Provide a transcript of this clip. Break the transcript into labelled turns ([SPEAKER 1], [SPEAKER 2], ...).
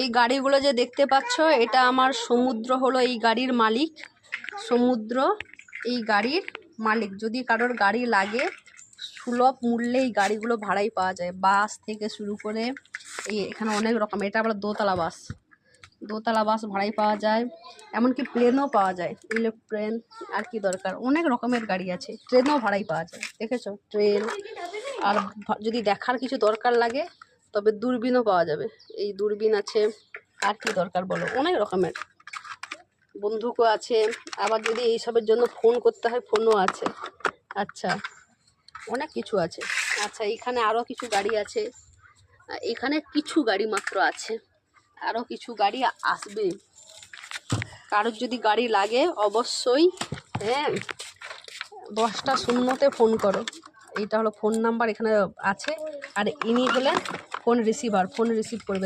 [SPEAKER 1] এই গাড়িগুলো যে দেখতে পাচ্ছ, এটা আমার সমুদ্র হলো এই গাড়ির মালিক। সমুদ্র এই গাড়ির মালিক। যদি কারোর গাড়ি লাগে সুলভ মূল্যে এই গাড়িগুলো ভাড়াই পাওয়া যায়, বাস থেকে শুরু করে এই এখানে অনেক রকম। এটা আবার দোতলা বাস, দোতলা বাস ভাড়াই পাওয়া যায়, এমনকি প্লেনও পাওয়া যায়। ইলেকট্রেন আর কি দরকার, অনেক রকমের গাড়ি আছে। ট্রেনও ভাড়াই পাওয়া যায়, দেখেছো ট্রেন। আর যদি দেখার কিছু দরকার লাগে তবে দূরবীনও পাওয়া যাবে। এই দূরবীন আছে। আর কি দরকার বলো, অনেক রকমের। বন্দুকও আছে। আবার যদি এইসবের জন্য ফোন করতে হয় ফোনও আছে। আচ্ছা, অনেক কিছু আছে। আচ্ছা, এখানে আরও কিছু গাড়ি আছে। এখানে কিছু গাড়ি মাত্র আছে, আরও কিছু গাড়ি আসবে। কারোর যদি গাড়ি লাগে অবশ্যই 10টা 0-তে ফোন করো। এইটা হলো ফোন নাম্বার, এখানে আছে। আর ইনি হলেন ফোন রিসিভার, ফোন রিসিভ করবেন।